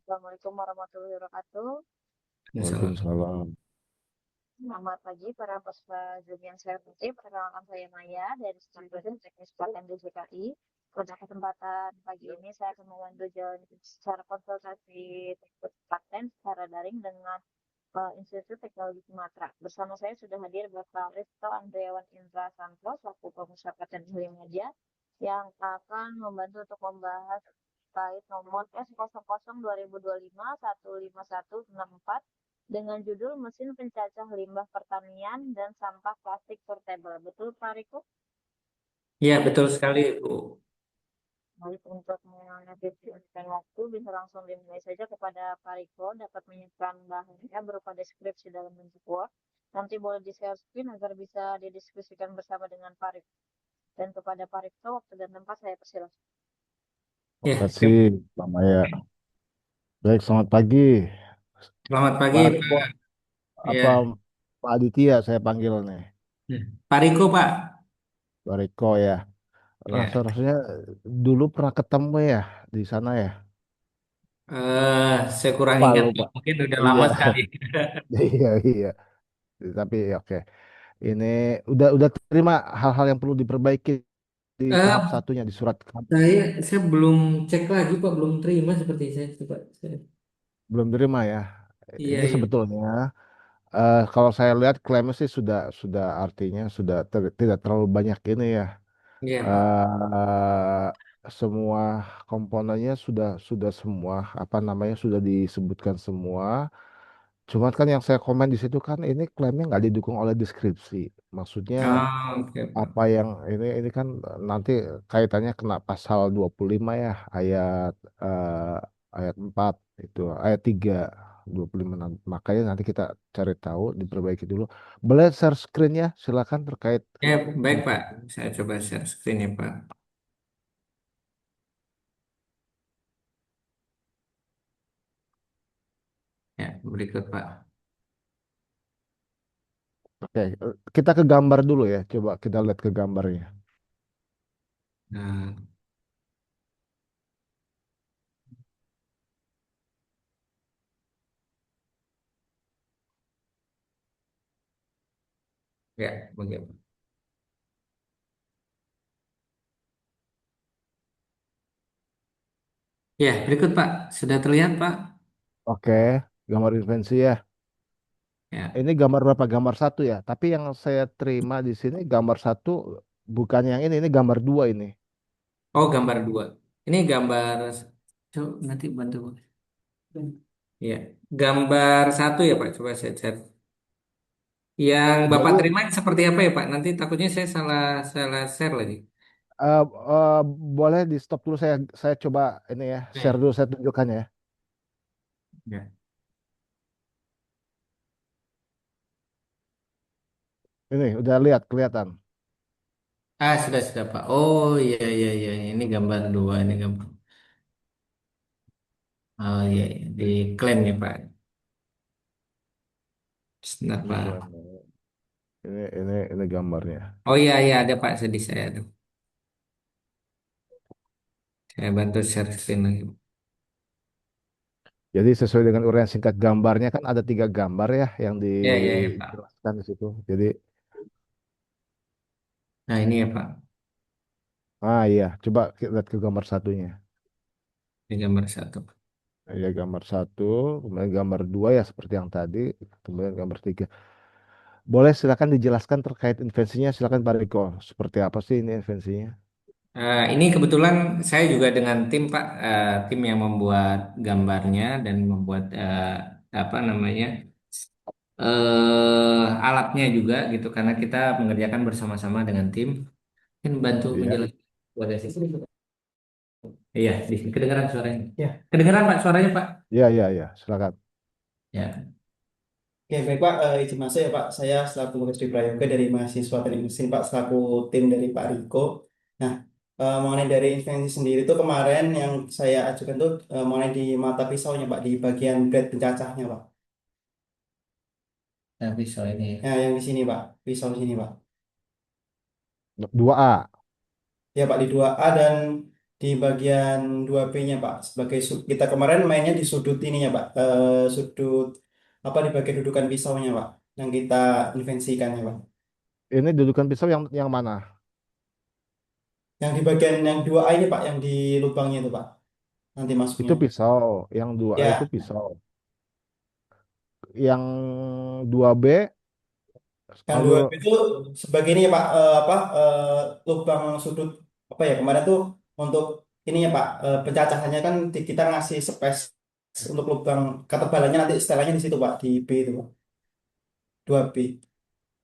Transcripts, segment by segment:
Assalamualaikum warahmatullahi wabarakatuh. Masalah. Waalaikumsalam. Selamat pagi para peserta Zoom yang saya hormati. Perkenalkan saya Maya dari Stasiun Teknis Pelatihan DJKI. Pada kesempatan pagi ini saya akan membantu jalan secara konsultasi teknis paten secara daring dengan Institut Teknologi Sumatera. Bersama saya sudah hadir Bapak Risto Andriawan Indra Santo, selaku pengusaha paten ahli media, yang akan membantu untuk membahas terkait nomor S00 2025 15164 dengan judul Mesin Pencacah Limbah Pertanian dan Sampah Plastik Portable. Betul, Pak Riko? Ya, betul sekali, Bu. Baik, untuk mengefisienkan waktu, bisa langsung dimulai saja kepada Pak Riko, dapat menyiapkan bahannya berupa deskripsi dalam bentuk Word. Nanti boleh di-share screen agar bisa didiskusikan bersama dengan Pak Riko. Dan kepada Pak Riko, waktu dan tempat saya persilahkan. Terima Ya, kasih, Pak Maya. Baik, selamat pagi. selamat pagi, Pak Riko, Pak. apa Ya, Pak Aditya saya panggil nih. ya. Pak Riko, Pak. Pak Riko ya. Ya, Rasanya dulu pernah ketemu ya di sana ya. saya kurang Lupa, ingat, Pak. lupa. Mungkin udah lama Iya, sekali. iya, iya. Tapi oke. Ini udah terima hal-hal yang perlu diperbaiki di tahap Eh, satunya di surat saya belum cek lagi, Pak. Belum terima seperti saya, Pak. belum terima ya. Iya, Ini iya. sebetulnya kalau saya lihat klaimnya sih sudah artinya sudah tidak terlalu banyak ini ya. Iya, Pak. eh Semua komponennya sudah semua apa namanya sudah disebutkan semua. Cuman kan yang saya komen di situ kan ini klaimnya nggak didukung oleh deskripsi. Maksudnya Oh, oke, apa Pak. yang ini kan nanti kaitannya kena pasal 25 ya ayat ayat 4 itu ayat 3 25 makanya nanti kita cari tahu diperbaiki dulu. Boleh share screen ya silakan terkait Ya, baik, Pak. deskripsi. Saya coba share screen ya, Pak. Ya, berikut, Pak. Oke, kita ke gambar dulu ya. Coba kita lihat ke gambarnya. Nah, ya, begitu. Ya, berikut, Pak. Sudah terlihat, Pak? Oke, gambar invensi ya. Ya. Ini gambar berapa? Gambar satu ya. Tapi yang saya terima di sini gambar satu bukan yang ini gambar dua ini. Oh, gambar dua. Ini gambar. Coba nanti bantu. Ya, gambar satu ya Pak. Coba saya chat. Yang Bapak Jadi terima seperti apa ya Pak? Nanti takutnya saya salah salah share lagi. eh, eh, boleh di stop dulu saya coba ini ya share Nih. dulu saya tunjukkan ya. Ya. Ini udah lihat kelihatan. Ah, sudah Pak. Oh, iya iya iya. Ini gambar dua. Ini gambar. Oh iya, iya. Diklaim ya Pak. Sebentar Diklaim. Pak. Ini gambarnya. Oh iya iya ada Pak. Sedih saya ada. Saya bantu share screen lagi. Jadi sesuai dengan uraian singkat gambarnya kan ada tiga gambar ya yang Ya ya ya Pak. dijelaskan di situ. Jadi Nah ini ya Pak. iya, coba kita lihat ke gambar satunya. Ini gambar satu. Ya gambar satu, kemudian gambar dua ya seperti yang tadi, kemudian gambar tiga. Boleh silakan dijelaskan terkait invensinya, silakan Pak Riko. Seperti apa sih ini invensinya? Ini kebetulan saya juga dengan tim Pak, tim yang membuat gambarnya dan membuat apa namanya alatnya juga gitu karena kita mengerjakan bersama-sama dengan tim. Mungkin bantu Iya, menjelaskan buat sisi. Iya, kedengaran suaranya. Ya. Kedengaran Pak suaranya Pak. iya, silakan. Ya. Oke, baik Pak, izin masuk ya Pak. Saya selaku Rizky Prayoga dari mahasiswa teknik mesin Pak, selaku tim dari Pak Riko. Nah, mengenai dari invensi sendiri itu kemarin yang saya ajukan tuh mengenai di mata pisaunya Pak, di bagian blade pencacahnya Pak. Tapi soal ini. Nah, yang di sini Pak, pisau sini Pak. Dua a. Ya Pak, di 2A dan di bagian 2B-nya Pak. Sebagai kita kemarin mainnya di sudut ininya Pak. Sudut apa di bagian dudukan pisaunya Pak. Yang kita invensikannya Pak. Ini dudukan pisau yang mana? Yang di bagian yang 2A ini Pak, yang di lubangnya itu Pak. Nanti Itu masuknya. pisau. Yang 2A itu Ya, pisau. Yang 2B yang 2B alur. itu sebagai ini ya Pak, apa lubang sudut apa ya kemarin tuh untuk ininya Pak, pencacahannya kan kita ngasih space untuk lubang ketebalannya nanti setelahnya di situ Pak di B itu Pak. 2B.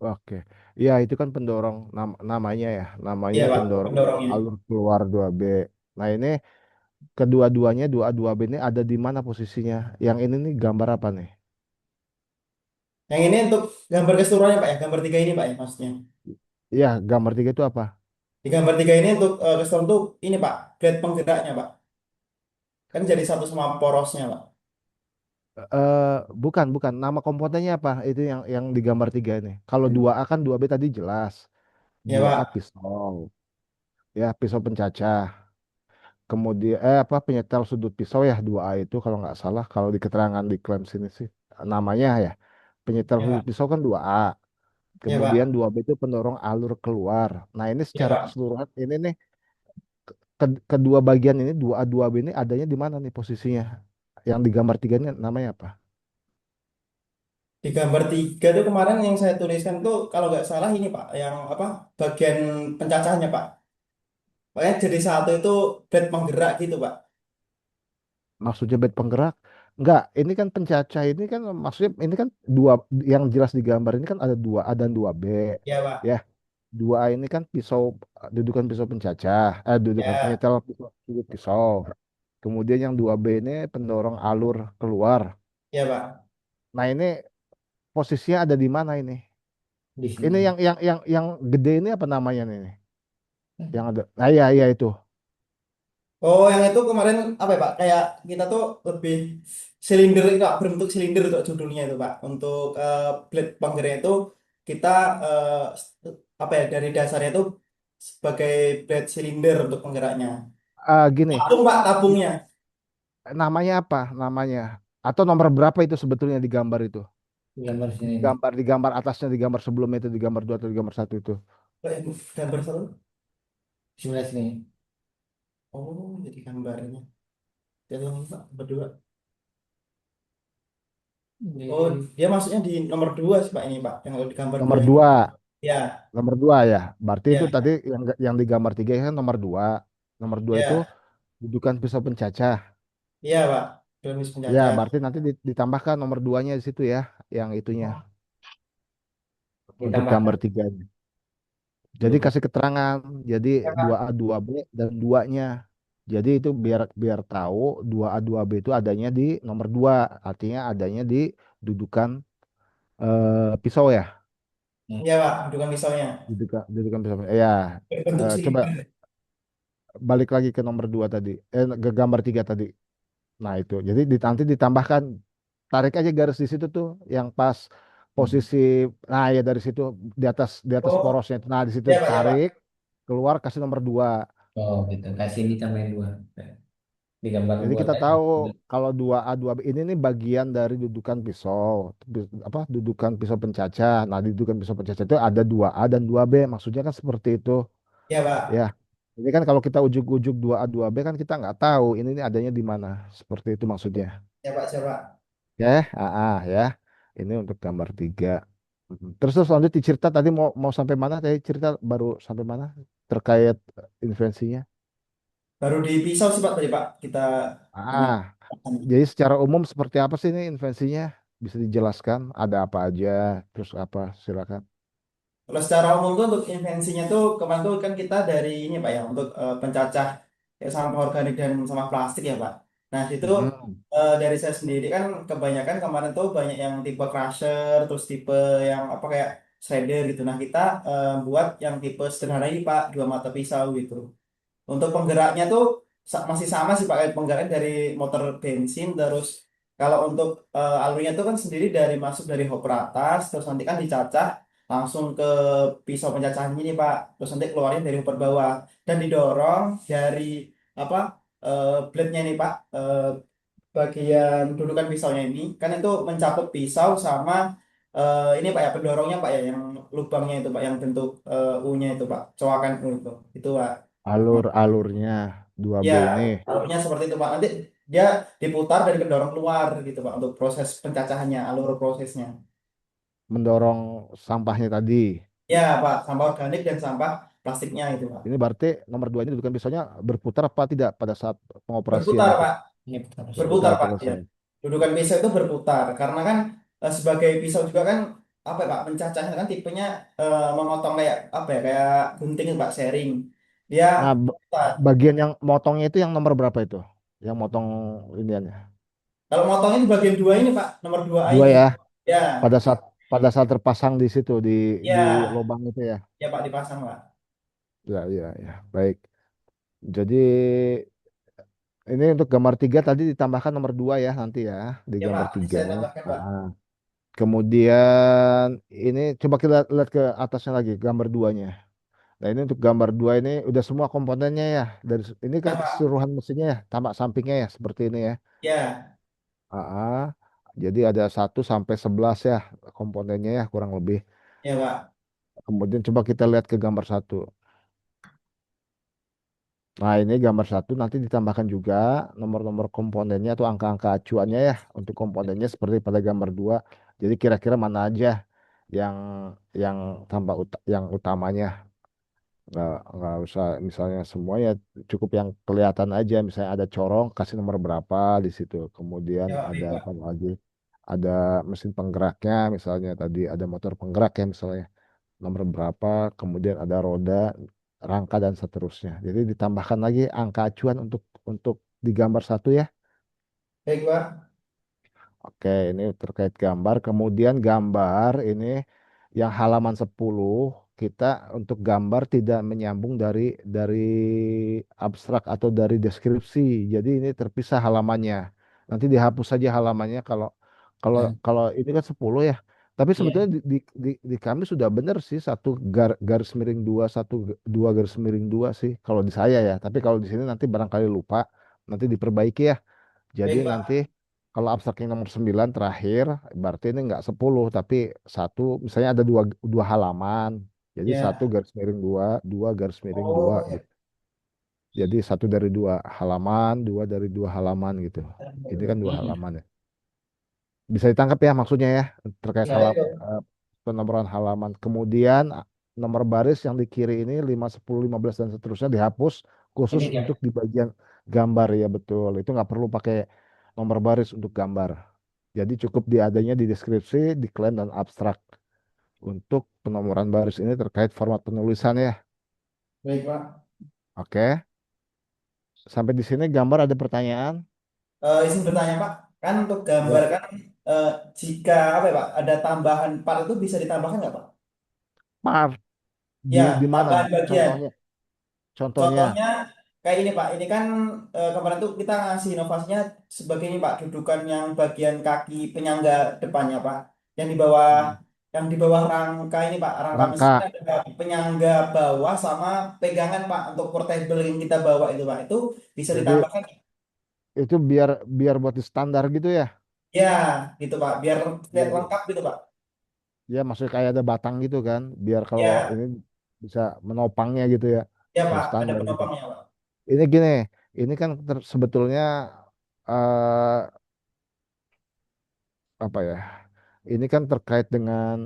Oke. Ya, itu kan pendorong namanya ya. Namanya Iya Pak, pendorong pendorongnya. alur keluar 2B. Nah, ini kedua-duanya 2A2B ini ada di mana posisinya? Yang ini nih gambar apa nih? Yang ini untuk gambar keseluruhannya Pak ya, gambar 3 ini Pak ya maksudnya. Iya, gambar 3 itu apa? Di gambar 3 ini untuk keseluruhan tuh ini Pak, blade penggeraknya Pak. Kan jadi satu sama porosnya Pak. Eh, bukan. Nama komponennya apa? Itu yang di gambar 3 ini. Kalau 2A kan 2B tadi jelas. Ya 2A Pak. pisau. Ya, pisau pencacah. Kemudian apa penyetel sudut pisau ya 2A itu kalau nggak salah kalau di keterangan di klaim sini sih namanya ya. Penyetel Ya sudut Pak. pisau kan 2A. Ya Kemudian Pak. 2B itu pendorong alur keluar. Nah, ini Ya secara Pak. keseluruhan ini nih kedua bagian ini 2A 2B ini adanya di mana nih posisinya? Yang di gambar 3 ini namanya apa? Di gambar 3 tuh kemarin yang saya tuliskan tuh kalau nggak salah ini Pak, yang apa bagian pencacahnya Pak. Pokoknya jadi satu itu blade penggerak gitu Pak. Maksudnya bed penggerak? Enggak, ini kan pencacah ini kan maksudnya ini kan dua yang jelas di gambar ini kan ada 2A dan 2B. Ya Pak. Ya, 2A ini kan pisau dudukan pisau pencacah, dudukan Ya, penyetel pisau, sudut pisau. Kemudian yang 2B ini pendorong alur keluar. ya Pak. Nah, ini posisinya ada di mana ini? Di Ini sini. yang gede ini apa namanya nih? Yang ada. Nah, iya iya itu. Oh, yang itu kemarin apa ya Pak? Kayak kita tuh lebih silinder itu Pak, berbentuk silinder untuk judulnya itu Pak. Untuk blade penggerak itu kita apa ya dari dasarnya itu sebagai blade silinder untuk penggeraknya. Gini, Tabung Pak, tabungnya. namanya apa? Namanya atau nomor berapa itu sebetulnya di gambar itu? Di gambar sini nih. Di gambar atasnya di gambar sebelumnya itu di gambar 2 atau di gambar 1 itu. Gambar satu. Sebelah sini. Oh, jadi gambarnya. Jadi Pak, berdua. Oh, dia masuknya di nomor 2 sih Pak ini Pak, yang di gambar 2 Nomor ini. 2, Ya, nomor 2 ya. Berarti itu ya, tadi yang di gambar 3 kan nomor 2. Nomor 2 itu ya, dudukan pisau pencacah. iya Pak. Filmis Ya, penjajah. berarti nanti ditambahkan nomor 2-nya di situ ya, yang itunya untuk gambar Ditambahkan 3. Jadi kasih keterangan. Jadi ya dua Pak. a dua b dan 2-nya. Jadi itu biar biar tahu 2A 2B itu adanya di nomor 2, artinya adanya di dudukan pisau ya. Iya Pak, bukan misalnya. Dudukan pisau. Ya, Berbentuk coba silinder. balik lagi ke nomor 2 tadi. Ke gambar 3 tadi. Nah, itu. Jadi nanti ditambahkan tarik aja garis di situ tuh yang pas posisi nah ya dari situ di atas Oh, porosnya itu. Nah, di situ iya Pak, ya Pak. tarik keluar kasih nomor 2. Oh gitu, kasih ditambahin dua. Di gambar Jadi dua kita tadi. tahu kalau 2A 2B ini nih bagian dari dudukan pisau, apa dudukan pisau pencacah. Nah, di dudukan pisau pencacah itu ada 2A dan 2B. Maksudnya kan seperti itu, Iya Pak. ya. Ini kan kalau kita ujuk-ujuk 2A 2B kan kita nggak tahu ini nih adanya di mana. Seperti itu maksudnya. Ya Pak, siapa Pak? Ya, ya. Ini untuk gambar 3. Terus lanjut di cerita tadi mau mau sampai mana? Tadi cerita baru sampai mana terkait invensinya? Baru di pisau sih Pak tadi Pak. Kita ini. Ah, jadi secara umum seperti apa sih ini invensinya? Bisa dijelaskan? Ada apa aja? Terus apa? Silakan. Kalau secara umum tuh untuk invensinya tuh kemarin tuh kan kita dari ini Pak ya untuk pencacah kayak sampah organik dan sampah plastik ya Pak. Nah itu Mm-mm. dari saya sendiri kan kebanyakan kemarin tuh banyak yang tipe crusher terus tipe yang apa kayak shredder gitu. Nah kita buat yang tipe sederhana ini Pak, dua mata pisau gitu. Untuk penggeraknya tuh masih sama sih pakai penggerak dari motor bensin terus kalau untuk alurnya tuh kan sendiri dari masuk dari hopper atas terus nanti kan dicacah langsung ke pisau pencacahan ini Pak terus nanti keluarnya dari hopper bawah dan didorong dari apa blade-nya ini Pak, bagian dudukan pisaunya ini kan itu mencakup pisau sama ini Pak ya, pendorongnya Pak ya, yang lubangnya itu Pak, yang bentuk U-nya itu Pak, coakan U itu Pak. Nah, Alur-alurnya 2B ya, ini alurnya seperti itu Pak. Nanti dia diputar dan kedorong keluar gitu Pak untuk proses pencacahannya, alur prosesnya. mendorong sampahnya tadi. Ya Pak, sampah organik dan sampah plastiknya itu Pak. Ini berarti nomor 2 ini dudukan pisaunya berputar apa tidak pada saat pengoperasian Berputar itu? Pak, Ini pertama sih. berputar Berputar Pak. terus Ya. ya. Dudukan pisau itu berputar karena kan sebagai pisau juga kan apa ya Pak, pencacahnya kan tipenya memotong kayak apa ya, kayak gunting Pak, sharing. Dia Nah, berputar. bagian yang motongnya itu yang nomor berapa itu? Yang motong iniannya. Kalau motongnya di bagian dua ini Pak, nomor 2A Dua ini. ya, Ya, pada saat terpasang di situ di ya, lubang itu ya. ya Pak, dipasang Pak. Ya, ya, ya. Baik. Jadi ini untuk gambar 3 tadi ditambahkan nomor 2 ya nanti ya di Ya Pak, gambar nanti 3. saya tambahkan Pak. Ah. Kemudian ini coba kita lihat ke atasnya lagi gambar 2-nya. Nah, ini untuk gambar 2 ini udah semua komponennya ya. Ini Ya kan Pak, keseluruhan mesinnya ya, tampak sampingnya ya seperti ini ya. ya, Ah, jadi ada 1 sampai 11 ya komponennya ya kurang lebih. ya Pak. Kemudian coba kita lihat ke gambar 1. Nah, ini gambar 1 nanti ditambahkan juga nomor-nomor komponennya atau angka-angka acuannya ya untuk komponennya seperti pada gambar 2. Jadi kira-kira mana aja yang yang yang utamanya. Nggak usah misalnya semua ya, cukup yang kelihatan aja. Misalnya ada corong, kasih nomor berapa di situ. Kemudian Ya Pak, ada baik Pak. apa lagi? Ada mesin penggeraknya, misalnya tadi ada motor penggerak ya misalnya nomor berapa. Kemudian ada roda, rangka dan seterusnya. Jadi ditambahkan lagi angka acuan untuk di gambar 1 ya. Baik Pak. Oke, ini terkait gambar. Kemudian gambar ini yang halaman 10 kita untuk gambar tidak menyambung dari abstrak atau dari deskripsi. Jadi ini terpisah halamannya. Nanti dihapus saja halamannya kalau kalau Ya, kalau ini kan 10 ya. Tapi iya. sebetulnya di kami sudah benar sih satu garis miring dua, dua garis miring dua sih kalau di saya ya. Tapi kalau di sini nanti barangkali lupa, nanti diperbaiki ya. Jadi Baik nanti Pak. kalau abstraknya nomor 9 terakhir, berarti ini nggak 10 tapi satu, misalnya ada dua halaman. Jadi satu Ya. garis miring dua, dua garis miring dua Oh, ya. gitu. Jadi satu dari dua halaman, dua dari dua halaman gitu. Ini kan dua Hmm. halaman ya. Bisa ditangkap ya maksudnya ya terkait Ya itu. penomoran halaman. Kemudian nomor baris yang di kiri ini 5, 10, 15 dan seterusnya dihapus khusus Ini dia. untuk di bagian gambar ya betul. Itu nggak perlu pakai nomor baris untuk gambar. Jadi cukup diadanya di deskripsi, di klaim dan abstrak. Untuk penomoran baris ini terkait format penulisan ya. Baik Pak. Oke. Sampai di sini gambar ada pertanyaan? Izin bertanya Pak, kan untuk gambar Ya. kan eh, jika apa ya Pak, ada tambahan part itu bisa ditambahkan nggak Pak? Part Ya, di mana tambahan bagian. contohnya? Contohnya. Contohnya kayak ini Pak, ini kan kemarin tuh kita ngasih inovasinya sebagai ini Pak, dudukan yang bagian kaki penyangga depannya Pak, yang di bawah Hmm. rangka ini Pak, rangka mesin Rangka ada penyangga bawah sama pegangan Pak untuk portable yang kita bawa itu Pak, itu bisa jadi ditambahkan. itu biar biar buat di standar gitu ya. Ya, gitu Pak, biar lihat Biar lengkap gitu Pak. ya maksudnya kayak ada batang gitu kan, biar kalau Ya, ini bisa menopangnya gitu ya, ya yang Pak, ada standar gitu. penopangnya Pak. Ini gini, ini kan sebetulnya eh, apa ya? Ini kan terkait dengan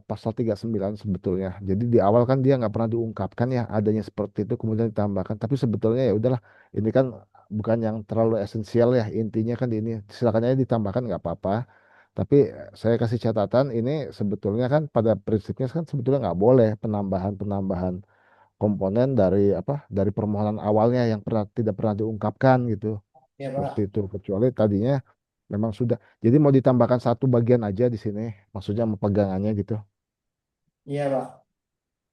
pasal 39 sebetulnya. Jadi di awal kan dia nggak pernah diungkapkan ya adanya seperti itu, kemudian ditambahkan. Tapi sebetulnya ya udahlah, ini kan bukan yang terlalu esensial ya. Intinya kan di ini silakan aja ditambahkan nggak apa-apa. Tapi saya kasih catatan ini sebetulnya kan pada prinsipnya kan sebetulnya nggak boleh penambahan-penambahan komponen dari apa dari permohonan awalnya yang tidak pernah diungkapkan gitu. Ya Seperti Pak, itu kecuali tadinya memang sudah. Jadi mau ditambahkan satu bagian aja di sini, maksudnya sama pegangannya gitu. iya Pak,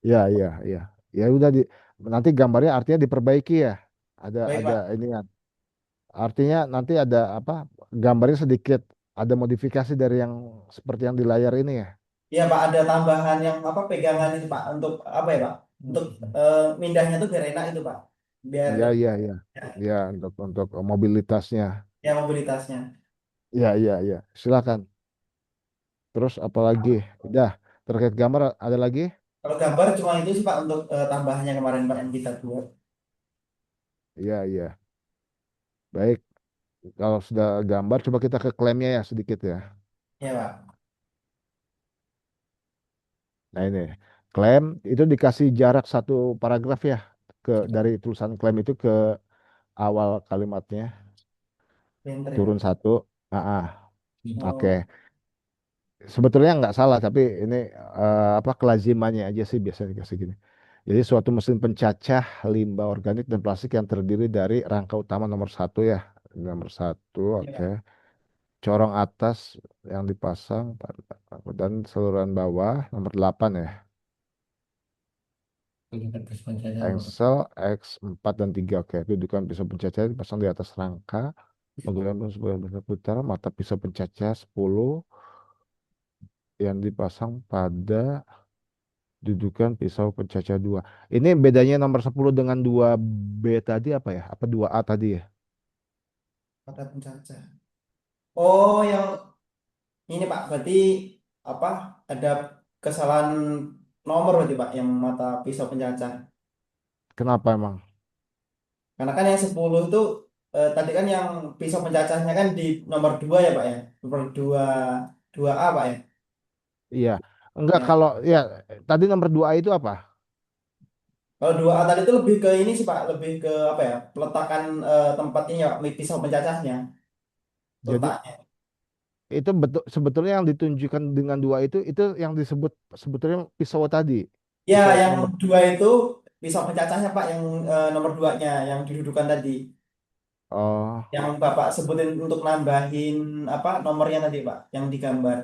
Ya, iya, iya. Ya udah nanti gambarnya artinya diperbaiki ya. Ada baik ada Pak. ini ya. Artinya nanti ada apa? Gambarnya sedikit ada modifikasi dari yang seperti yang di layar ini ya. Iya Pak, ada tambahan yang apa, pegangan itu Pak, untuk apa ya Pak? Untuk mindahnya tuh biar enak itu Pak. biar Iya, iya, iya. Ya, untuk mobilitasnya. ya mobilitasnya. Iya, iya, iya. Silakan. Terus apalagi? Udah, terkait gambar ada lagi? Kalau gambar cuma itu sih Pak untuk tambahannya kemarin Pak yang kita buat. Iya, iya. Baik. Kalau sudah gambar, coba kita ke klaimnya ya sedikit ya. Ya Pak. Nah ini, klaim itu dikasih jarak satu paragraf ya dari tulisan klaim itu ke awal kalimatnya, Printer ya turun Pak. satu. Ah, ah. Oke. Oh, Sebetulnya nggak salah, tapi ini apa kelazimannya aja sih biasanya dikasih gini. Jadi suatu mesin pencacah limbah organik dan plastik yang terdiri dari rangka utama nomor satu ya, nomor satu, iya oke. Pak. Corong atas yang dipasang dan saluran bawah nomor 8 ya. Penyebab bersepanjang Engsel X4 dan 3. Oke, dudukan pisau pencacah dipasang di atas rangka. Menggunakan sebuah benda putar, mata pisau pencacah 10 yang dipasang pada dudukan pisau pencacah 2. Ini bedanya nomor 10 dengan 2B tadi apa ya? Apa 2A tadi ya? Pada pencacah. Oh, yang ini Pak, berarti apa? Ada kesalahan nomor berarti Pak yang mata pisau pencacah. Kenapa emang? Karena kan yang 10 itu tadi kan yang pisau pencacahnya kan di nomor 2 ya Pak ya. Nomor 2 2A Pak ya. Iya. Enggak Ya. kalau ya tadi nomor 2A itu apa? Kalau 2A tadi itu lebih ke ini sih Pak, lebih ke apa ya? Peletakan tempatnya ya pisau pencacahnya. Jadi Letaknya. itu betul sebetulnya yang ditunjukkan dengan 2 itu yang disebut sebetulnya pisau tadi. Ya, Pisau yang nomor. 2 itu pisau pencacahnya Pak yang nomor 2-nya yang didudukan tadi. Oh, Yang Bapak sebutin untuk nambahin apa nomornya tadi Pak, yang digambar.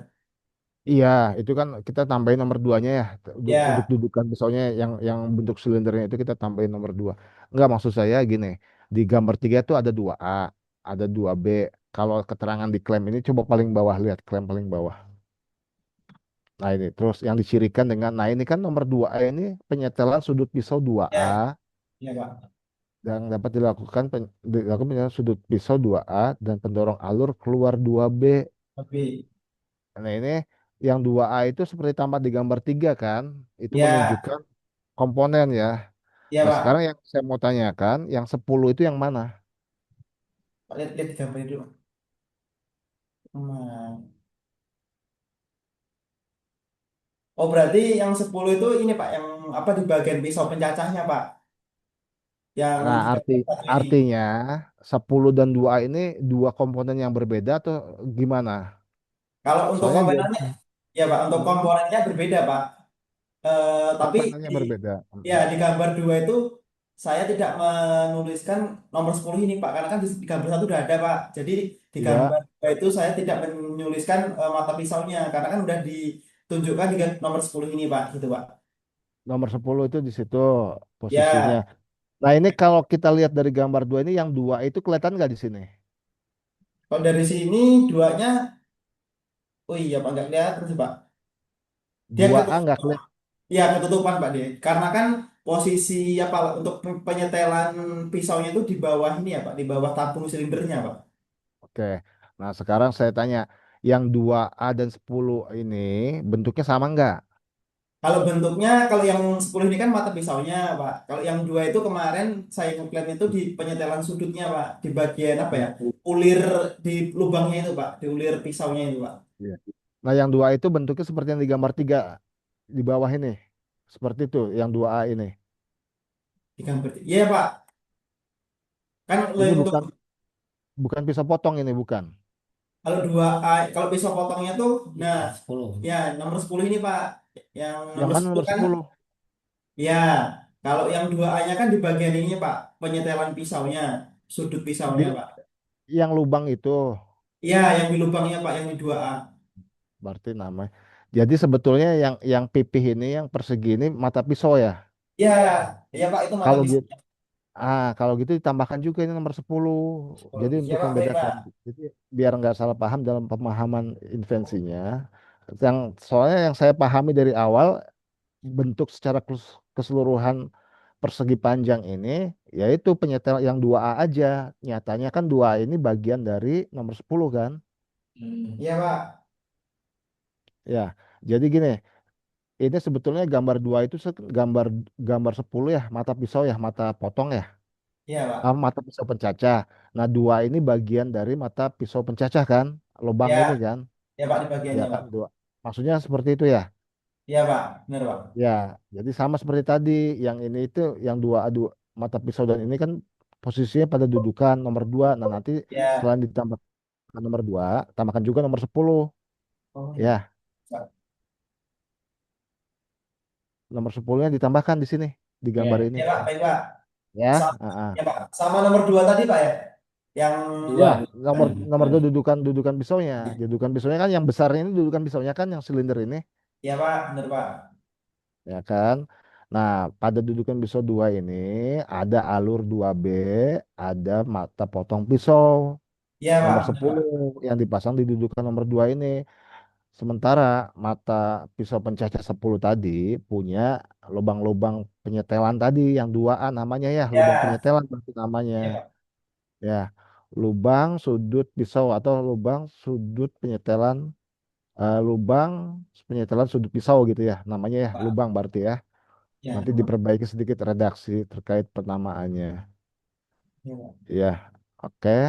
iya, itu kan kita tambahin nomor duanya ya. Untuk Ya, dudukan pisaunya yang bentuk silindernya itu kita tambahin nomor 2. Enggak, maksud saya gini, di gambar 3 itu ada 2A, ada 2B. Kalau keterangan di klaim ini coba paling bawah, lihat klaim paling bawah. Nah ini, terus yang dicirikan dengan, nah ini kan nomor 2A ini penyetelan sudut pisau 2A ya, ya Pak. yang dapat dilakukan penyetelan sudut pisau 2A dan pendorong alur keluar 2B. Lebih. Nah ini yang 2A itu seperti tampak di gambar 3 kan, itu Ya, menunjukkan komponen ya. ya Nah Pak. sekarang yang saya mau tanyakan, yang 10 itu yang mana? Pak, lihat, lihat di gambar itu. Nah. Oh, berarti yang 10 itu ini Pak, yang apa di bagian pisau pencacahnya Pak, yang Nah di arti gambar satu ini. artinya 10 dan 2A ini dua komponen yang berbeda atau gimana? Kalau untuk Soalnya dia komponennya, ya Pak, untuk hmm, komponennya berbeda Pak. Tapi komponennya di, berbeda. ya di gambar 2 itu saya tidak menuliskan nomor 10 ini Pak, karena kan di gambar satu udah ada Pak. Jadi di Ya, gambar 2 itu saya tidak menuliskan mata pisaunya, karena kan udah ditunjukkan di nomor 10 ini Pak, gitu Pak. nomor 10 itu di situ posisinya. Ya, Nah ini kalau kita lihat dari gambar 2 ini yang 2 itu kelihatan nggak di sini? kalau dari sini duanya, oh iya Pak, nggak kelihatan sih Pak. Dia 2A nggak ketutupan. kelihatan. Ya, ketutupan Pak dia. Karena kan posisi apa untuk penyetelan pisaunya itu di bawah ini ya Pak, di bawah tabung silindernya Pak. Oke. Nah sekarang saya tanya, yang 2A dan 10 ini bentuknya sama nggak? Kalau bentuknya, kalau yang 10 ini kan mata pisaunya Pak. Kalau yang 2 itu kemarin saya ngeklaim itu di penyetelan sudutnya Pak, di bagian apa ya? Ulir di lubangnya itu Pak, di ulir pisaunya itu Pak. Iya. Nah, yang 2A itu bentuknya seperti yang di gambar 3 di bawah ini. Seperti itu, yang 2A ini. Di gambar. Iya Pak. Kan Ini untuk bukan bukan pisau potong ini, bukan. kalau 2A, kalau pisau potongnya tuh, nah nomor 10. ya nomor 10 ini Pak. Yang Yang nomor mana 10 nomor kan. 10? Ya, kalau yang 2A-nya kan di bagian ini Pak, penyetelan pisaunya, sudut pisaunya Di Pak. yang lubang itu Ya, yang di lubangnya Pak, yang di 2A. berarti namanya. Jadi sebetulnya yang pipih ini yang persegi ini mata pisau ya. Ya, ya Pak, itu mata Kalau pisau. gitu kalau gitu ditambahkan juga ini nomor 10. Jadi Ya untuk Pak, baik membedakan. Pak. Jadi biar nggak salah paham dalam pemahaman invensinya. Yang soalnya yang saya pahami dari awal bentuk secara keseluruhan persegi panjang ini yaitu penyetel yang 2A aja. Nyatanya kan 2A ini bagian dari nomor 10 kan? Iya, Pak. Ya. Jadi gini, ini sebetulnya gambar 2 itu gambar gambar 10 ya, mata pisau ya, mata potong ya, Iya, Pak. mata pisau pencacah. Nah, 2 ini bagian dari mata pisau pencacah kan? Lubang Iya, ini kan? ya Pak di Ya bagiannya, kan Pak. dua. Maksudnya seperti itu ya. Iya, Pak. Benar, Pak. Ya, jadi sama seperti tadi. Yang ini itu yang dua adu mata pisau dan ini kan posisinya pada dudukan nomor 2. Nah, nanti Ya. selain ditambahkan nomor 2, tambahkan juga nomor 10. Oh, iya. Ya, Pak. nomor 10-nya ditambahkan di sini di gambar Ya, ini. Ya, Pak. Baik, Pak. Ya, Sama, ah, ya, ah. Pak. Sama nomor 2 tadi, Pak ya. Yang Ya, dua. nomor nomor 2 dudukan dudukan pisaunya. Dudukan pisaunya kan yang besar ini dudukan pisaunya kan yang silinder ini, ya, Pak. Benar, Pak. ya kan? Nah, pada dudukan pisau 2 ini ada alur 2B, ada mata potong pisau. Iya, Pak. Nomor Benar, Pak. 10 yang dipasang di dudukan nomor 2 ini. Sementara mata pisau pencacah 10 tadi punya lubang-lubang penyetelan tadi yang 2A namanya ya, lubang Ya. penyetelan berarti namanya. Iya, Pak. Ya, lubang sudut pisau atau lubang sudut penyetelan lubang penyetelan sudut pisau gitu ya, namanya ya, Pak. lubang berarti ya. Ya, Nanti benar, Pak. diperbaiki sedikit redaksi terkait penamaannya. Iya, Pak. Ya, oke.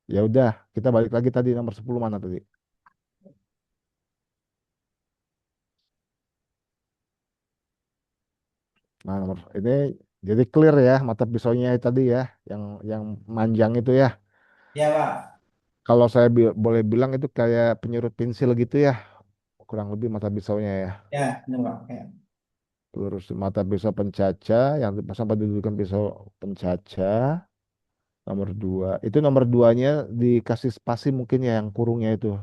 Ya udah, kita balik lagi tadi nomor 10 mana tadi? Nah, nomor ini jadi clear ya mata pisaunya tadi ya, yang manjang itu ya. Iya, Pak. Kalau saya boleh bilang itu kayak penyerut pensil gitu ya, kurang lebih mata pisaunya ya. Ya, benar, Pak. Ya. Lurus mata pisau pencacah yang dipasang pada dudukan pisau pencacah nomor 2. Itu nomor duanya dikasih spasi mungkin ya yang kurungnya itu.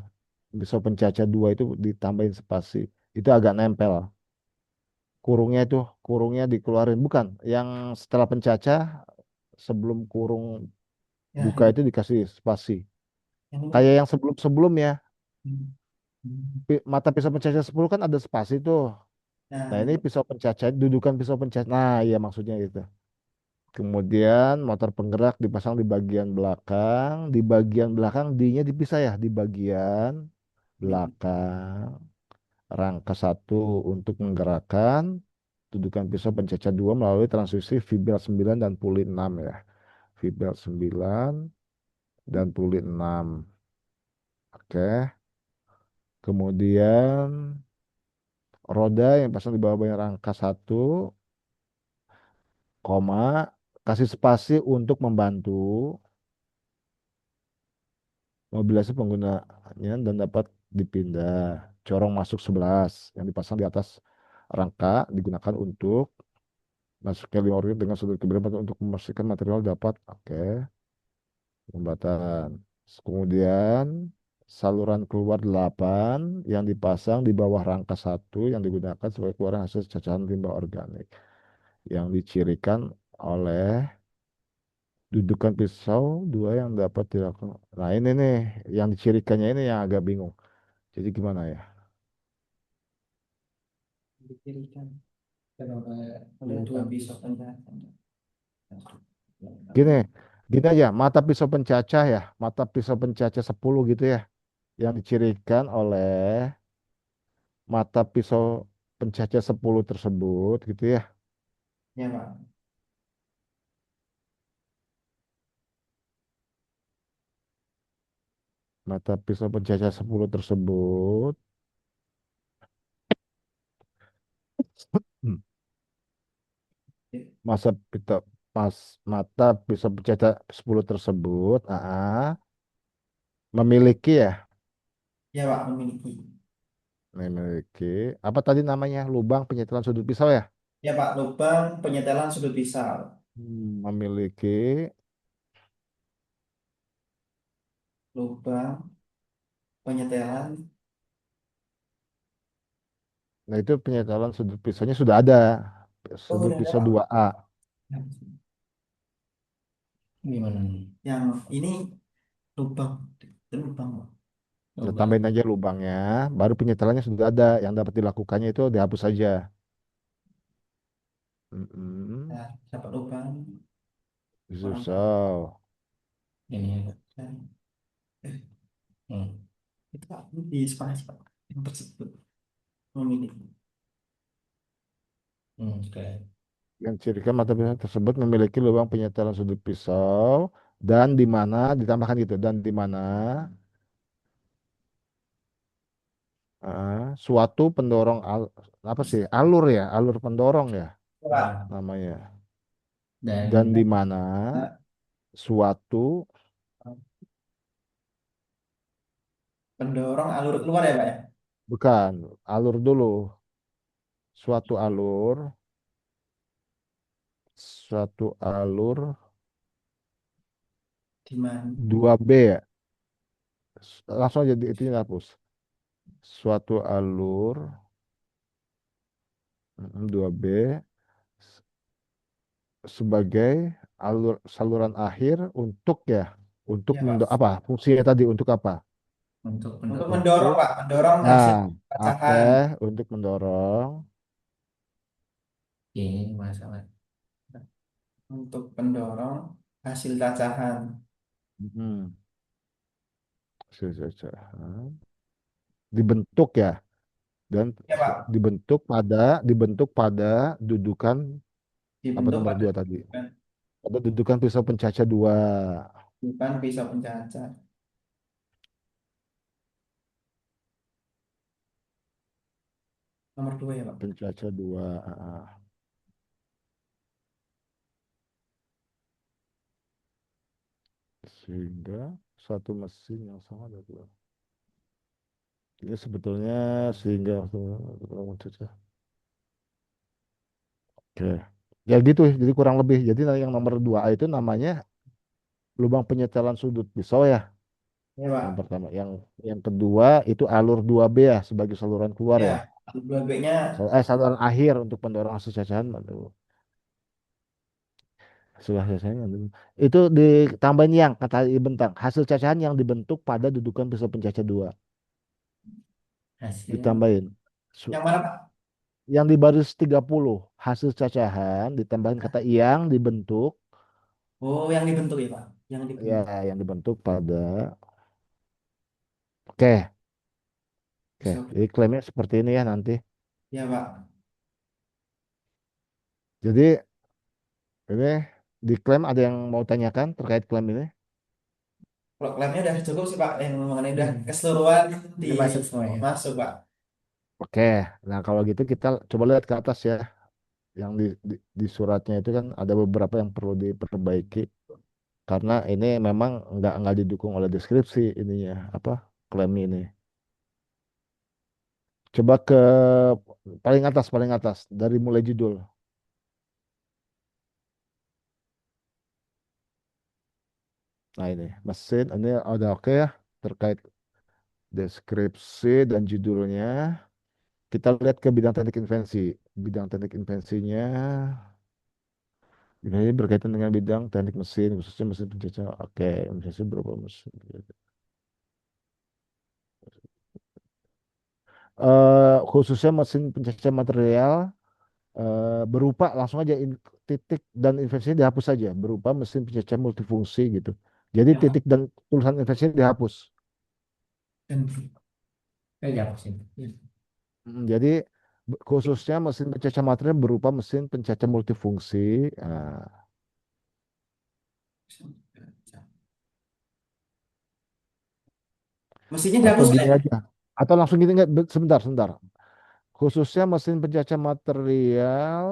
Pisau pencacah 2 itu ditambahin spasi. Itu agak nempel. Kurungnya itu, kurungnya dikeluarin. Bukan, yang setelah pencacah sebelum kurung Ya, buka ini. itu dikasih spasi. Yang ini. Kayak yang sebelum-sebelumnya, Hmm. Hmm. mata pisau pencacah 10 kan ada spasi tuh. Nah, Nah ini benar. pisau pencacah, dudukan pisau pencacah. Nah iya maksudnya itu. Kemudian motor penggerak dipasang di bagian belakang. Di bagian belakang D-nya dipisah ya. Di bagian Ini. belakang. Rangka satu untuk menggerakkan. Dudukan pisau pencacah 2 melalui transisi fibel 9 dan puli 6 ya. Fibel 9 dan puli 6. Oke. Kemudian roda yang pasang di bawah bagian rangka satu, koma, kasih spasi untuk membantu mobilisasi penggunanya dan dapat dipindah. Corong masuk 11 yang dipasang di atas rangka digunakan untuk masuknya lima orbit dengan sudut keberapa untuk memastikan material dapat. Oke, jembatan. Kemudian saluran keluar 8 yang dipasang di bawah rangka satu yang digunakan sebagai keluaran hasil cacahan limbah organik yang dicirikan oleh dudukan pisau 2 yang dapat dilakukan. Nah ini nih yang dicirikannya ini yang agak bingung. Jadi gimana ya? Dipilihkan Kenapa oleh dua bukan pisau pisau? penjahatan. Gini, gini aja, mata pisau pencacah ya, mata pisau pencacah 10 gitu ya, yang dicirikan oleh mata pisau pencacah 10 tersebut gitu ya. Ya, Pak. Mata pisau pencacah 10 tersebut, hmm, masa pita, pas mata pisau pencacah 10 tersebut, memiliki ya, Ya, Pak, memiliki. memiliki apa tadi namanya, lubang penyetelan sudut pisau ya. Ya, Pak, lubang penyetelan sudut pisau. Memiliki, Lubang penyetelan. nah itu penyetelan sudut pisaunya sudah ada, Oh, sudut udah ada, pisau Pak. 2A. Gimana nih? Yang ini lubang. Itu lubang, Pak. Ya, Coba. tambahin aja lubangnya, baru penyetelannya sudah ada. Yang dapat dilakukannya itu dihapus saja. Mm-mm. Nah, dapat lubang kurang Susah. Ini. dan Hmm. itu Pak di sekolah sih, Pak yang tersebut memiliki. Oke. Yang ciri khas mata pisau tersebut memiliki lubang penyetelan sudut pisau dan di mana ditambahkan gitu dan di mana suatu pendorong apa sih alur ya alur pendorong ya Pak, namanya dan Dan di mana suatu pendorong alur keluar ya Pak ya. bukan alur dulu suatu alur Di mana? 2B ya langsung aja itu dihapus suatu alur 2B sebagai saluran akhir untuk ya untuk Ya Pak. apa fungsinya tadi untuk apa untuk Untuk pendorong mendorong untuk Pak, mendorong hasil nah oke pecahan. untuk mendorong ini masalah. Untuk pendorong hasil cacahan. mm, dibentuk ya dan Ya Pak, dibentuk pada dudukan apa dibentuk nomor pada dua tadi pada dudukan pisau pencacah dua bukan pisau pencacah. Nomor dua ya Pak. pencacah dua sehingga satu mesin yang sama ada dua ini sebetulnya sehingga oke ya gitu jadi kurang lebih jadi yang nomor dua A itu namanya lubang penyetelan sudut pisau ya Ya yang Pak. pertama yang kedua itu alur 2B ya sebagai saluran keluar Ya, ya dua B-nya saluran akhir untuk pendorong hasil cacahan aduh, hasil cacahan aduh. Itu ditambahin yang kata bentang hasil cacahan yang dibentuk pada dudukan pisau pencacah dua Hasil ditambahin Su- yang mana Pak? yang di baris 30 hasil cacahan ditambahin kata yang dibentuk Oh, yang dibentuk ya Pak. Yang ya dibentuk. yang dibentuk pada oke oke Pisau. jadi klaimnya seperti ini ya nanti Ya Pak. jadi ini diklaim ada yang mau tanyakan terkait klaim ini Kalau klaimnya udah cukup sih Pak. Yang mengenai udah hmm. keseluruhan di Udah masuk semua ya. masuk Pak. oke nah kalau gitu kita coba lihat ke atas ya yang di suratnya itu kan ada beberapa yang perlu diperbaiki karena ini memang nggak didukung oleh deskripsi ininya apa klaim ini. Coba ke paling atas dari mulai judul. Nah ini mesin ini udah oke ya terkait deskripsi dan judulnya. Kita lihat ke bidang teknik invensi. Bidang teknik invensinya ini berkaitan dengan bidang teknik mesin khususnya mesin pencacah. Oke, mesin berapa mesin? Khususnya mesin pencacah material berupa langsung aja titik dan inversinya dihapus saja berupa mesin pencacah multifungsi gitu. Jadi Ya Pak. titik dan tulisan inversinya dihapus. Dan Dihapus ini. Jadi khususnya mesin pencacah material berupa mesin pencacah multifungsi. Nah, mesinnya atau dihapus Pak gini ya? aja. Atau langsung gini nggak? Sebentar, sebentar. Khususnya mesin pencacah material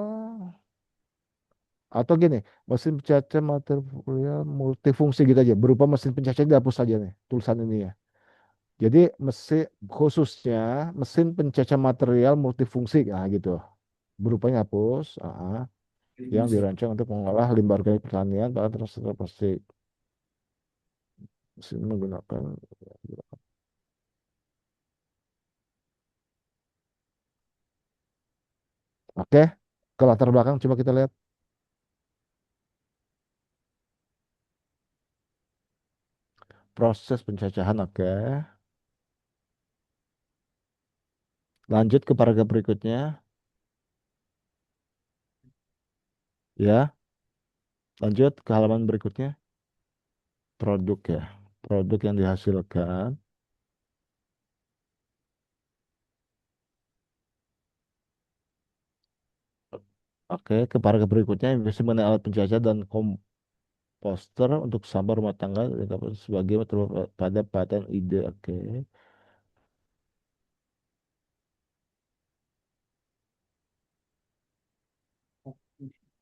atau gini, mesin pencacah material multifungsi gitu aja. Berupa mesin pencacah dihapus saja nih tulisan ini ya. Jadi mesin khususnya mesin pencacah material multifungsi nah gitu. Berupanya hapus, yang dirancang untuk mengolah limbah organik pertanian bahan terus plastik. Mesin menggunakan oke. Ke latar belakang coba kita lihat proses pencacahan oke. Lanjut ke paragraf berikutnya. Ya, lanjut ke halaman berikutnya. Produk ya. Produk yang dihasilkan. Oke, ke paragraf berikutnya investasi mengenai alat penjajah dan komposter untuk sampah rumah tangga dapat sebagai pada paten ide. Oke.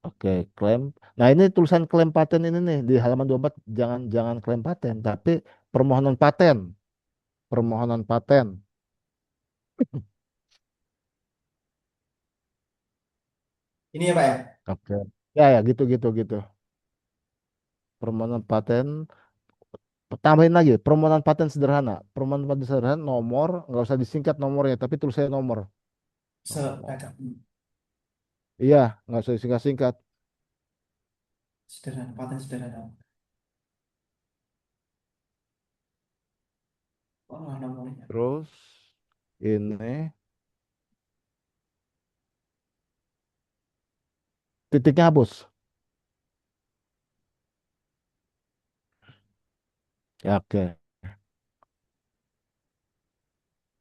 Oke, klaim. Nah, ini tulisan klaim paten ini nih di halaman 24 jangan jangan klaim paten, tapi permohonan paten. Permohonan paten. Ini ya Pak ya. Oke. Ya ya gitu gitu gitu. Permohonan paten. Tambahin lagi permohonan paten sederhana. Permohonan paten sederhana nomor nggak usah disingkat nomornya, tapi tulisannya nomor. Nomor. Seragam. Iya, nggak usah disingkat-singkat. Sederhana, paten sederhana. Oh, nggak nomornya. Terus ini titiknya hapus. Ya, oke.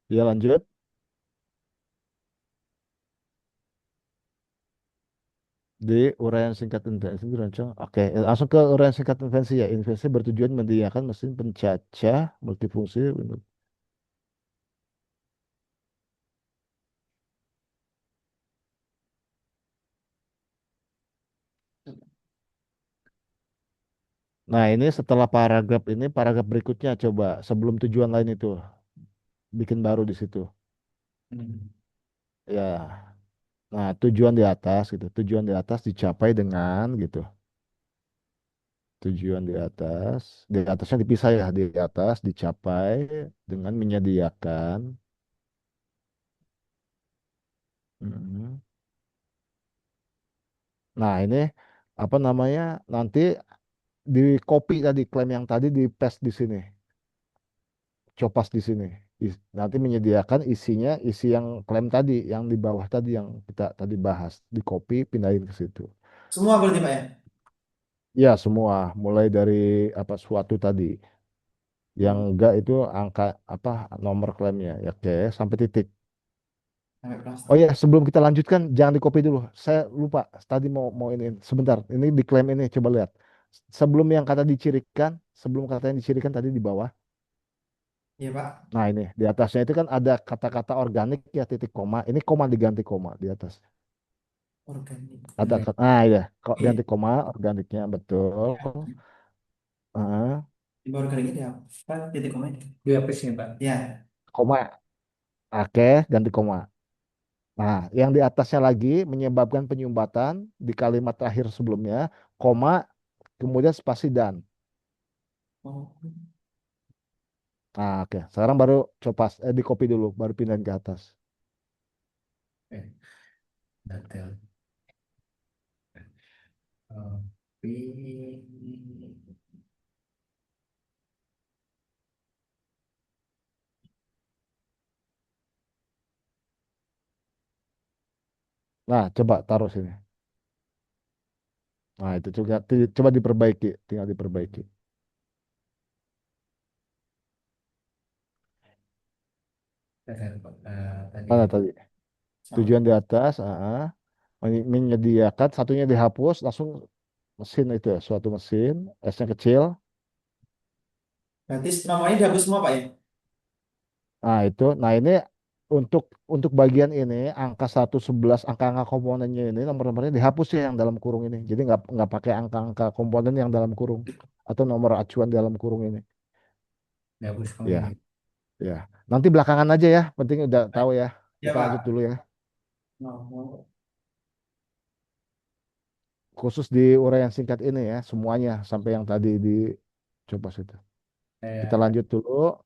Ya lanjut di uraian singkat intervensi dirancang. Oke, langsung ke uraian singkat intervensi ya. Intervensi bertujuan menyediakan mesin pencacah multifungsi. Nah, ini setelah paragraf berikutnya coba sebelum tujuan lain itu bikin baru di situ. Hmm. Ya. Nah, tujuan di atas gitu. Tujuan di atas dicapai dengan gitu. Tujuan di atasnya dipisah ya. Di atas dicapai dengan menyediakan. Mm. Nah, ini apa namanya? Nanti di copy tadi klaim yang tadi di paste di sini. Copas di sini. Nanti menyediakan isinya, isi yang klaim tadi, yang di bawah tadi yang kita tadi bahas. Di copy, pindahin ke situ. Semua berarti Pak ya. Ya, semua. Mulai dari apa suatu tadi. Yang Oh, enggak itu angka apa nomor klaimnya. Ya, oke, sampai titik. sampai Oh plastik. ya, sebelum kita lanjutkan, jangan di copy dulu. Saya lupa. Tadi mau ini. Sebentar, ini di klaim ini. Coba lihat. Sebelum yang kata dicirikan, sebelum kata yang dicirikan tadi di bawah. Iya Pak. Nah ini di atasnya itu kan ada kata-kata organik ya titik koma. Ini koma diganti koma di atas. Organik. Ada Oke. ya kok Iya. ganti koma organiknya betul. Ah, Di bawah organiknya dia apa? Titik koma ini. Dihapus nih Pak. Ya. koma. Oke, ganti koma. Nah, yang di atasnya lagi menyebabkan penyumbatan di kalimat terakhir sebelumnya, koma, kemudian spasi dan. Oh, Nah, oke. Sekarang baru coba di copy dulu, baru pindahin ke atas. Eh, detail. Tapi Nah, coba taruh sini. Nah, itu juga coba diperbaiki, tinggal diperbaiki. detail Pak. Tadi Mana ya. tadi? sama. Tujuan di atas, menyediakan satunya dihapus langsung mesin itu ya, suatu mesin S-nya kecil. Berarti nomornya dihapus semua Pak ya. Nah itu, nah ini untuk bagian ini angka 111 angka-angka komponennya ini nomor-nomornya dihapus ya yang dalam kurung ini. Jadi nggak pakai angka-angka komponen yang dalam kurung atau nomor acuan dalam kurung ini. Dihapus semua Ya, ini. ya. Nanti belakangan aja ya, penting udah tahu ya. Ya Kita lanjut Pak. dulu ya. Nomor. Khusus di uraian singkat ini ya, semuanya sampai yang tadi dicoba situ. Kita Eh, lanjut dulu.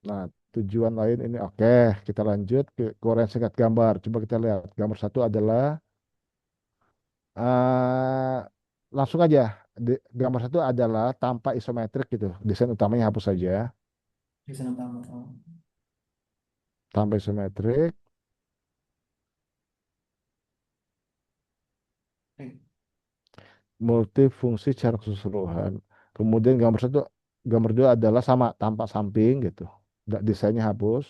Nah, tujuan lain ini oke, kita lanjut ke uraian singkat gambar. Coba kita lihat. Gambar satu adalah eh langsung aja. Gambar satu adalah tanpa isometrik gitu. Desain utamanya hapus saja. Desain utama. Oh. Tanpa isometrik. multifungsi secara keseluruhan. Kemudian gambar dua adalah sama tampak samping gitu. Desainnya hapus.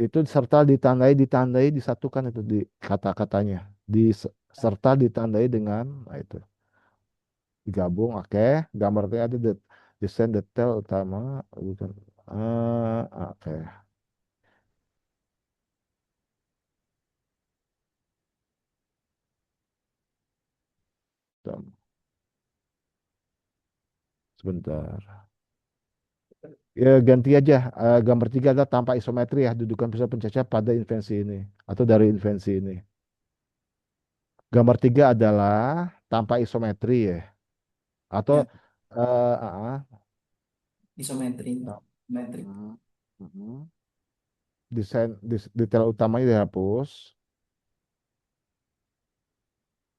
Itu serta ditandai disatukan itu di kata-katanya. Di serta ditandai dengan nah itu digabung. Oke, gambarnya ada desain detail utama bukan. Oke. Tem- Sebentar. Ya ganti aja. Gambar tiga adalah tanpa isometri ya, dudukan pusat pencacah pada invensi ini atau dari invensi ini. Gambar tiga adalah tanpa isometri ya, atau Ya, eh, ah, ah, isometri. tam- Isometri. mm, mm. Detail utamanya dihapus.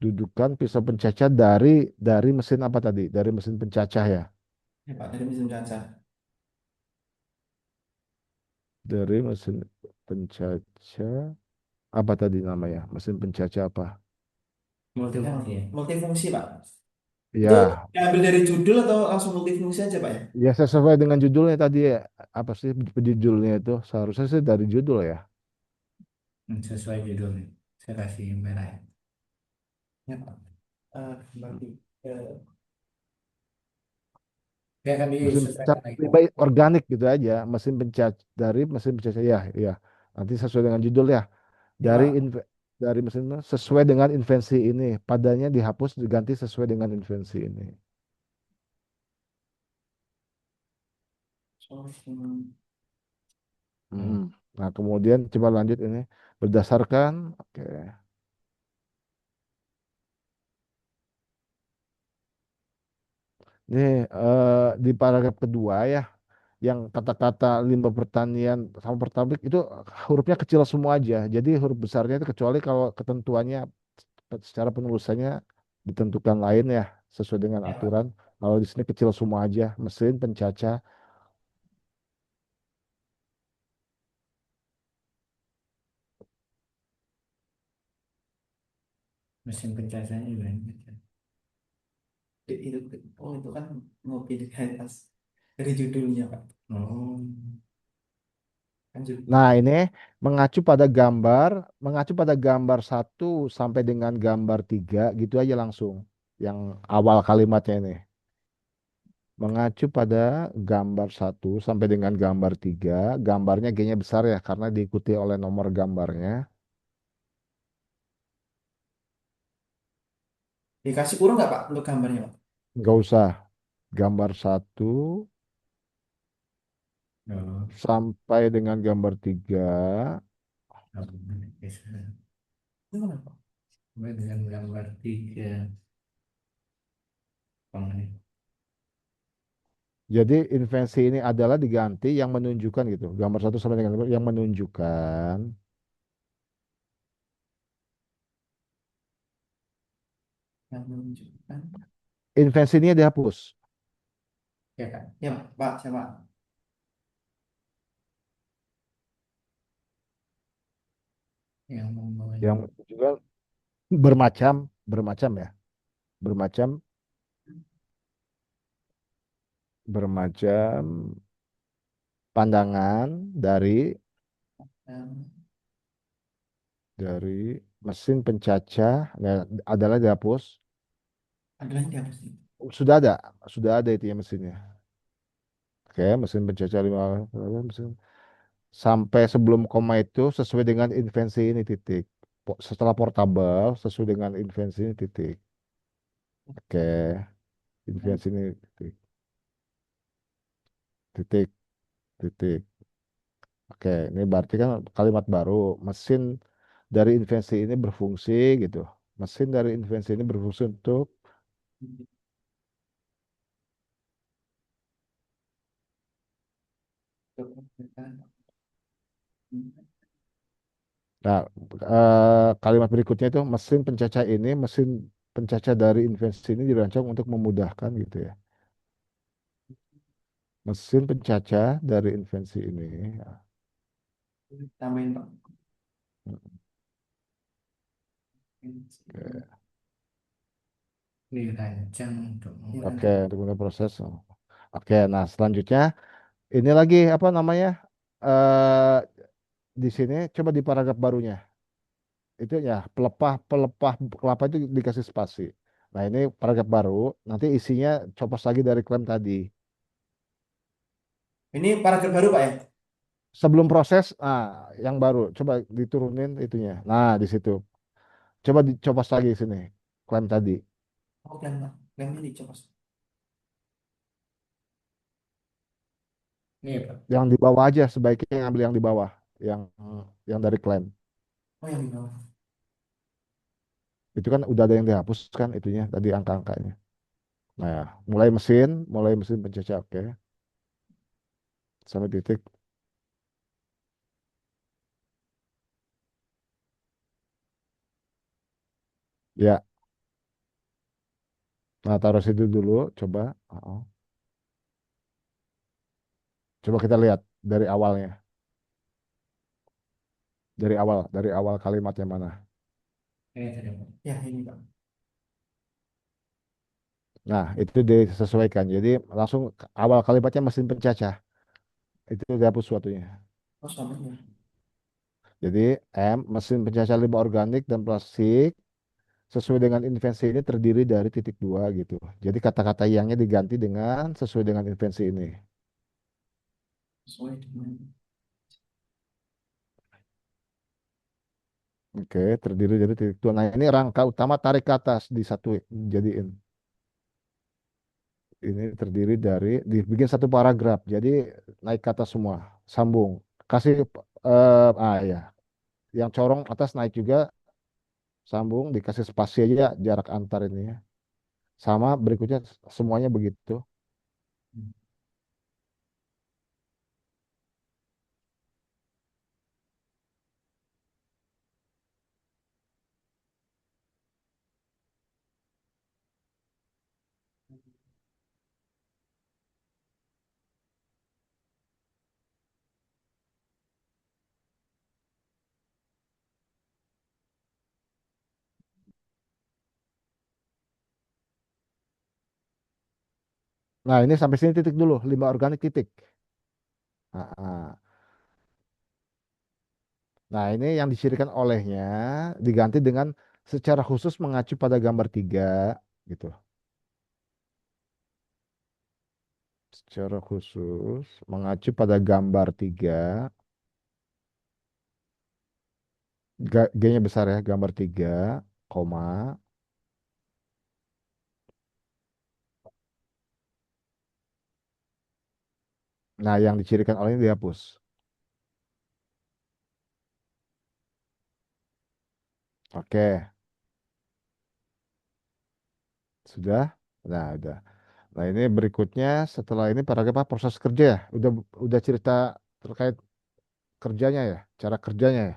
Dudukan pisau pencacah dari mesin apa tadi? Dari mesin pencacah ya. Ya, Pak, dari mesin kaca. Dari mesin pencacah apa tadi namanya? Mesin pencacah apa? Yang Multifungsi ya. multifungsi, Pak. Itu Ya, diambil dari judul atau langsung multifungsi aja, Pak ya? ya sesuai dengan judulnya tadi ya. Apa sih judulnya itu? Seharusnya sih dari judul ya. Sesuai judulnya. Saya kasih merah ya. Ya, Pak. Berarti, Ya kan Mesin disesuaikan pencacah lagi. lebih baik organik gitu aja. Mesin pencacah dari mesin pencacah ya, ya. Nanti sesuai dengan judul ya. ya, Dari Pak. dari mesin sesuai dengan invensi ini. Padanya dihapus diganti sesuai dengan invensi ini. So, Mm. Nah, kemudian coba lanjut ini berdasarkan oke. Ini di paragraf kedua ya, yang kata-kata limbah pertanian sama pertablik itu hurufnya kecil semua aja. Jadi huruf besarnya itu kecuali kalau ketentuannya secara penulisannya ditentukan lain ya sesuai dengan ya, Pak. aturan. Kalau di sini kecil semua aja, mesin pencacah. Mesin pencacahnya juga ini. Itu, oh itu kan ngopi di atas dari judulnya, Pak. Oh, Lanjut. Nah, ini mengacu pada gambar satu sampai dengan gambar tiga gitu aja langsung. Yang awal kalimatnya ini. Mengacu pada gambar satu sampai dengan gambar tiga, gambarnya G-nya besar ya karena diikuti oleh nomor gambarnya. Dikasih kurung nggak, Pak, untuk gambarnya, Pak? Nggak usah gambar satu oh, sampai dengan gambar tiga. Itu kenapa? Kemudian dengan gambar tiga. Pengen. Jadi invensi ini adalah diganti yang menunjukkan gitu. Gambar satu sampai dengan gambar yang menunjukkan. Yang menunjukkan. Invensi ini dihapus. Ya kan? Ya, Pak, siapa? Yang Yang mempunyai menunjukkan bermacam, bermacam ya. Bermacam, bermacam pandangan Yang dari mesin pencacah nah, adalah dihapus. adalah yang dihapus. Sudah ada, sudah ada itu ya mesinnya. Oke, mesin pencacah lima mesin sampai sebelum koma itu sesuai dengan invensi ini titik. Setelah portable sesuai dengan invensi ini titik. Oke, invensi ini titik, titik, titik. Oke, ini berarti kan kalimat baru. Mesin dari invensi ini berfungsi gitu. Mesin dari invensi ini berfungsi untuk nah, kalimat berikutnya itu mesin pencacah ini, mesin pencacah dari invensi ini dirancang untuk memudahkan gitu ya. Mesin pencacah dari invensi ini. Tambahin, Pak. Oke, Dirancang untuk oke, menggunakan. untuk mulai proses. Oke, nah selanjutnya ini lagi apa namanya? eh di sini coba di paragraf barunya. Itu ya pelepah pelepah kelapa itu dikasih spasi. Nah, ini paragraf baru, nanti isinya copos lagi dari klaim tadi. Ini paragraf baru Pak ya? Sebelum proses, yang baru, coba diturunin itunya. Nah, di situ. Coba dicopos lagi sini, klaim tadi. Oh, klaim Pak. Klaimnya dicoba. Ini ya, Pak. Yang di bawah aja, sebaiknya ngambil yang di bawah, yang yang dari klaim. Oh, yang di bawah. Itu kan udah ada yang dihapus kan itunya tadi angka-angkanya. Nah, mulai mesin pencecah, oke. Sampai titik. Ya, nah taruh situ dulu, coba. Oh. Coba kita lihat dari awalnya, dari awal kalimatnya mana. Ini tadi, Pak. Ya, ini Pak. Nah, itu disesuaikan. Jadi langsung awal kalimatnya mesin pencacah. Itu dihapus suatunya. Oh, suaminya. Jadi mesin pencacah limbah organik dan plastik sesuai dengan invensi ini terdiri dari titik dua gitu. Jadi kata-kata yangnya diganti dengan sesuai dengan invensi ini. Sesuai dengan. Oke, terdiri dari titik dua. Nah, ini rangka utama tarik ke atas di satu jadiin. Ini terdiri dari dibikin satu paragraf. Jadi naik ke atas semua, sambung. Kasih ya, yang corong atas naik juga, sambung, dikasih spasi aja jarak antar ini ya. Sama berikutnya semuanya begitu. Nah, ini sampai sini titik dulu, limbah organik titik. Nah, nah, ini yang dicirikan olehnya diganti dengan secara khusus mengacu pada gambar 3 gitu. Secara khusus mengacu pada gambar 3, G-nya besar ya, gambar 3, koma. Nah, yang dicirikan olehnya dihapus. Oke, sudah. Nah, udah. Nah, ini berikutnya setelah ini paragraf apa? Proses kerja ya. Udah cerita terkait kerjanya ya, cara kerjanya ya.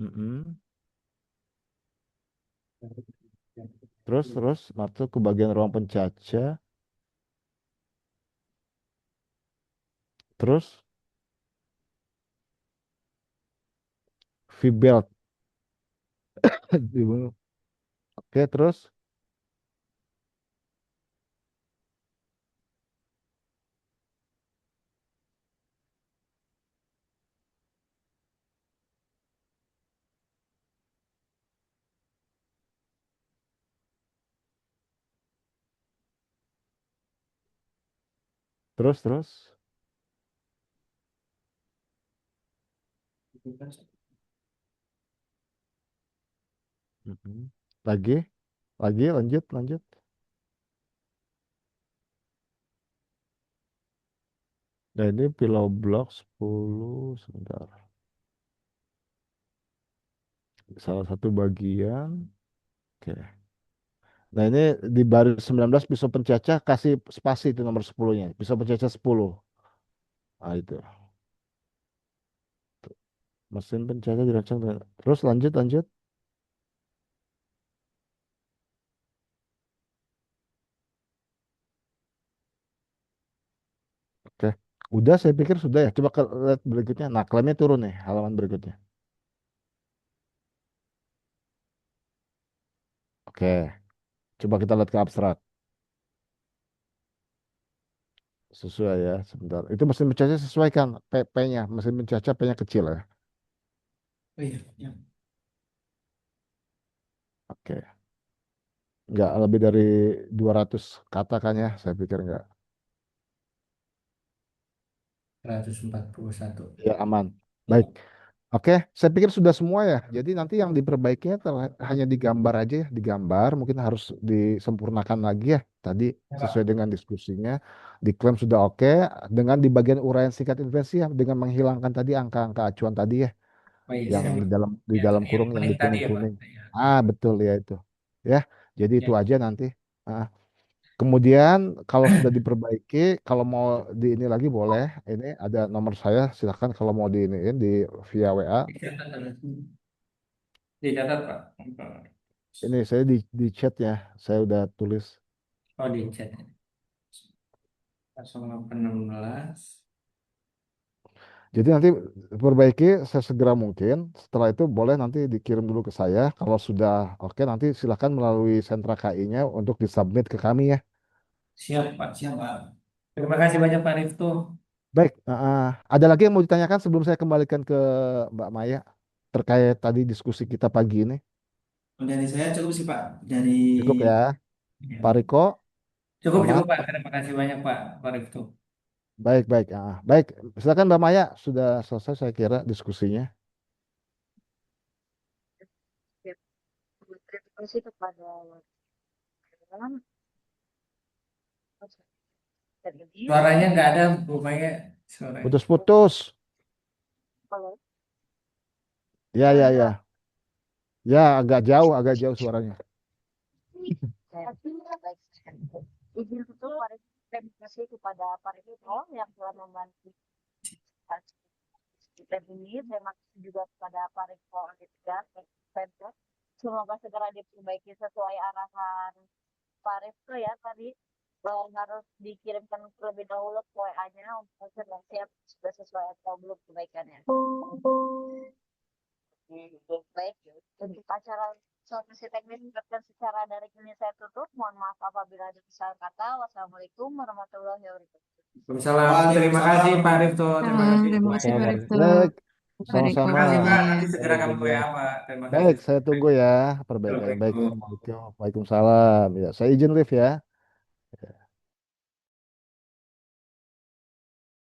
Mm-mm. Terus masuk ke bagian ruang pencacah. Terus V-belt. Oke, terus. Mm-mm. Lagi, lanjut. Nah, ini Pillow Block 10, sebentar. Salah satu bagian. Oke. Nah, ini di baris 19 pisau pencacah kasih spasi itu nomor 10-nya. Pisau pencacah 10. Nah, itu. Mesin pencacah dirancang terus lanjut. Oke. Udah, saya pikir sudah ya. Coba lihat berikutnya. Nah, klaimnya turun nih, halaman berikutnya. Oke, coba kita lihat ke abstrak. Sesuai ya, sebentar. Itu mesin mencacah sesuaikan P-nya, mesin mencacah P-nya kecil ya. Oh iya, iya. Oke. Nggak lebih dari 200 kata kan ya, saya pikir nggak. 141. Ya, aman. Baik. Ya, Oke, saya pikir sudah semua ya. Jadi nanti yang diperbaikinya hanya digambar aja ya, digambar. Mungkin harus disempurnakan lagi ya. Tadi ya, sesuai Pak. dengan diskusinya, diklaim sudah oke. Dengan di bagian uraian singkat investasi ya, dengan menghilangkan tadi angka-angka acuan tadi ya, Oh iya, yang siap. di dalam Yang kurung yang kuning di tadi ya, Pak. kuning-kuning. Ya. Ah, betul ya itu. Ya, jadi itu Ya. aja nanti. Ah. Kemudian kalau sudah diperbaiki, kalau mau di ini lagi boleh. Ini ada nomor saya, silakan kalau mau di ini di via WA. Dicatat, dicatat, Pak. Ini saya di chat ya, saya udah tulis. Oh, di chat. 0816. Jadi nanti perbaiki sesegera mungkin. Setelah itu boleh nanti dikirim dulu ke saya. Kalau sudah oke, nanti silakan melalui sentra KI-nya untuk disubmit ke kami ya. Siap, Pak. Siap, Pak. Terima kasih banyak, Pak Rifto. Baik, ada lagi yang mau ditanyakan sebelum saya kembalikan ke Mbak Maya terkait tadi diskusi kita pagi ini. Dari saya cukup sih Pak. Dari Cukup ya, Ya. Pak Riko, Cukup, aman? cukup, Pak. Terima kasih banyak, Pak Rifto. Baik, baik. Baik, silakan Mbak Maya. Sudah selesai saya kira diskusinya. Ya, terima kasih kepada teman dan ini Suaranya nggak ada, rupanya suara. Putus-putus. kalau Ya, ya, ya. Ya, agak jauh suaranya. saya baik izin betul terima kasih kepada Pak Rito yang telah membantu kita ini. Terima kasih juga kepada Pak Rito Aditya Pemprov. Semoga segera diperbaiki sesuai arahan Pak Rito ya tadi. Harus dikirimkan terlebih dahulu ke WA-nya untuk siap sudah sesuai atau belum perbaikannya. Baik, untuk acara solusi teknis diterapkan secara daring ini saya tutup. Mohon maaf apabila ada kesalahan kata. Wassalamualaikum warahmatullahi wabarakatuh. Waalaikumsalam. Terima kasih, Waalaikumsalam. Pak Rifto. Terima kasih Terima kasih Pak semuanya. Rifto. Baik, Pak Riko, Terima sama-sama. kasih, Pak. bye-bye. Nanti segera Baik, kami baik. WA, Pak. Terima Baik, kasih. saya tunggu ya perbaikan. Baik, Assalamualaikum. Assalamualaikum. Waalaikumsalam. Ya, saya izin live ya.